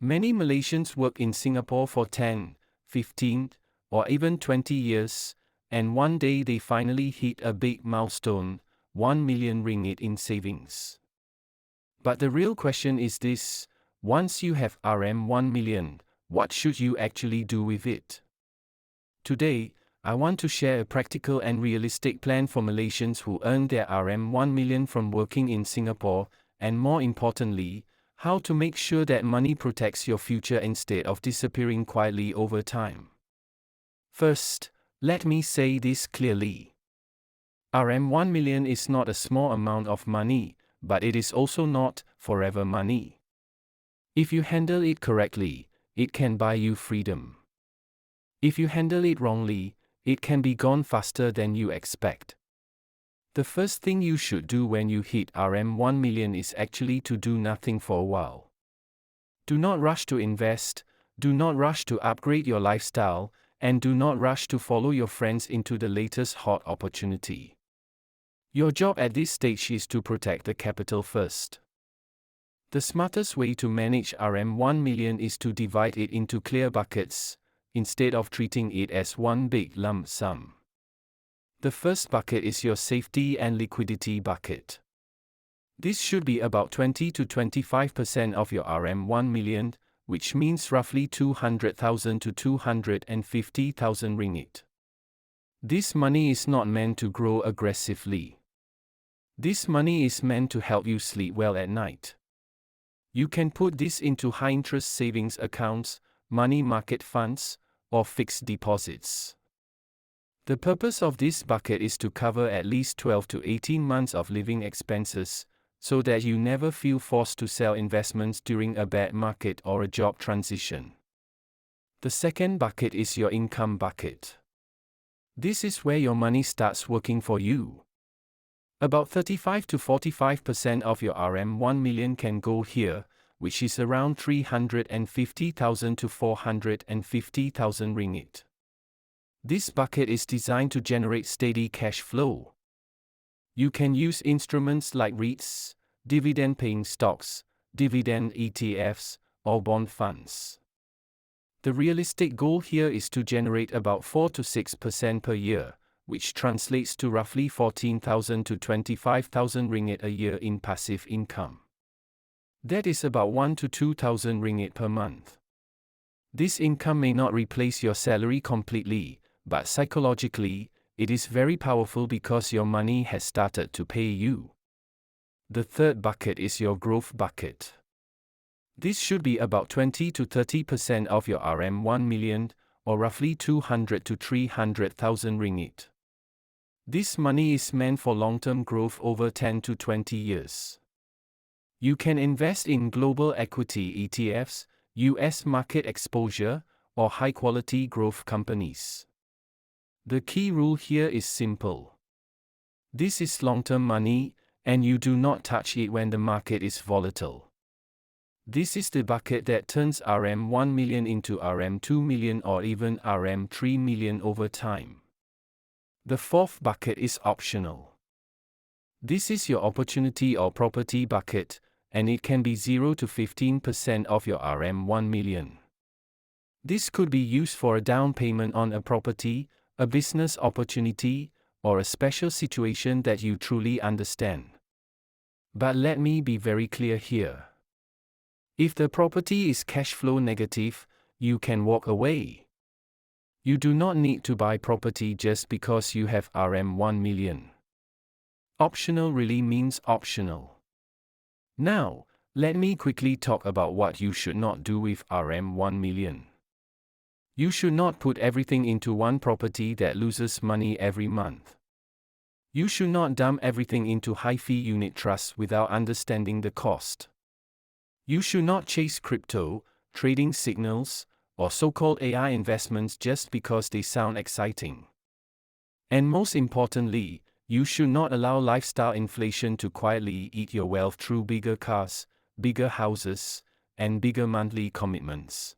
Many Malaysians work in Singapore for 10, 15, or even 20 years, and one day they finally hit a big milestone, 1 million ringgit in savings. But the real question is this: once you have RM1 million, what should you actually do with it? Today, I want to share a practical and realistic plan for Malaysians who earn their RM1 million from working in Singapore, and more importantly, how to make sure that money protects your future instead of disappearing quietly over time. First, let me say this clearly. RM1 million is not a small amount of money, but it is also not forever money. If you handle it correctly, it can buy you freedom. If you handle it wrongly, it can be gone faster than you expect. The first thing you should do when you hit RM1 million is actually to do nothing for a while. Do not rush to invest, do not rush to upgrade your lifestyle, and do not rush to follow your friends into the latest hot opportunity. Your job at this stage is to protect the capital first. The smartest way to manage RM1 million is to divide it into clear buckets, instead of treating it as one big lump sum. The first bucket is your safety and liquidity bucket. This should be about 20 to 25% of your RM1 million, which means roughly 200,000 to 250,000 ringgit. This money is not meant to grow aggressively. This money is meant to help you sleep well at night. You can put this into high-interest savings accounts, money market funds, or fixed deposits. The purpose of this bucket is to cover at least 12 to 18 months of living expenses, so that you never feel forced to sell investments during a bad market or a job transition. The second bucket is your income bucket. This is where your money starts working for you. About 35 to 45% of your RM1 million can go here, which is around 350,000 to 450,000 ringgit. This bucket is designed to generate steady cash flow. You can use instruments like REITs, dividend-paying stocks, dividend ETFs, or bond funds. The realistic goal here is to generate about 4 to 6% per year, which translates to roughly 14,000 to 25,000 ringgit a year in passive income. That is about 1 to 2,000 ringgit per month. This income may not replace your salary completely, but psychologically, it is very powerful because your money has started to pay you. The third bucket is your growth bucket. This should be about 20 to 30% of your RM1 million, or roughly 200 to 300,000 ringgit. This money is meant for long-term growth over 10 to 20 years. You can invest in global equity ETFs, US market exposure, or high-quality growth companies. The key rule here is simple. This is long-term money, and you do not touch it when the market is volatile. This is the bucket that turns RM1 million into RM2 million or even RM3 million over time. The fourth bucket is optional. This is your opportunity or property bucket, and it can be 0 to 15% of your RM1 million. This could be used for a down payment on a property, a business opportunity, or a special situation that you truly understand. But let me be very clear here. If the property is cash flow negative, you can walk away. You do not need to buy property just because you have RM1 million. Optional really means optional. Now, let me quickly talk about what you should not do with RM1 million. You should not put everything into one property that loses money every month. You should not dump everything into high-fee unit trusts without understanding the cost. You should not chase crypto, trading signals, or so-called AI investments just because they sound exciting. And most importantly, you should not allow lifestyle inflation to quietly eat your wealth through bigger cars, bigger houses, and bigger monthly commitments.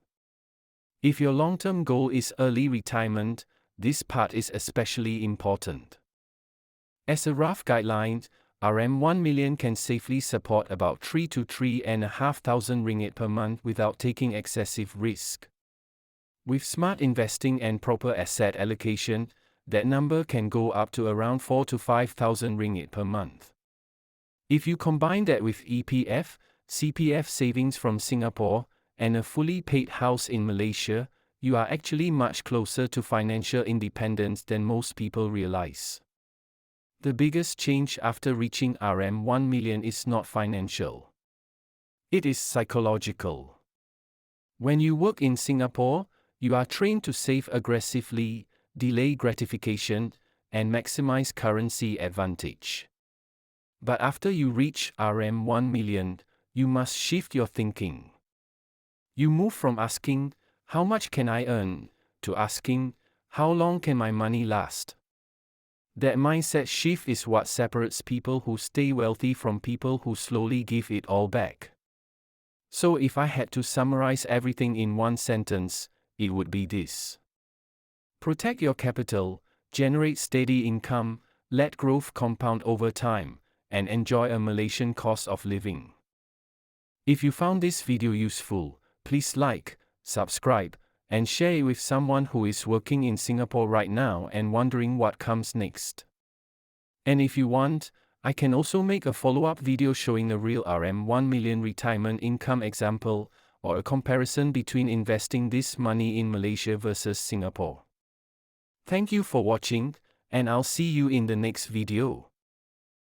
If your long-term goal is early retirement, this part is especially important. As a rough guideline, RM1 million can safely support about 3 to 3,500 ringgit per month without taking excessive risk. With smart investing and proper asset allocation, that number can go up to around 4 to 5,000 ringgit per month. If you combine that with EPF, CPF savings from Singapore, and a fully paid house in Malaysia, you are actually much closer to financial independence than most people realize. The biggest change after reaching RM1 million is not financial. It is psychological. When you work in Singapore, you are trained to save aggressively, delay gratification, and maximize currency advantage. But after you reach RM1 million, you must shift your thinking. You move from asking, "How much can I earn?" to asking, "How long can my money last?" That mindset shift is what separates people who stay wealthy from people who slowly give it all back. So if I had to summarize everything in one sentence, it would be this. Protect your capital, generate steady income, let growth compound over time, and enjoy a Malaysian cost of living. If you found this video useful, please like, subscribe, and share it with someone who is working in Singapore right now and wondering what comes next. And if you want, I can also make a follow-up video showing a real RM1 million retirement income example, or a comparison between investing this money in Malaysia versus Singapore. Thank you for watching, and I'll see you in the next video.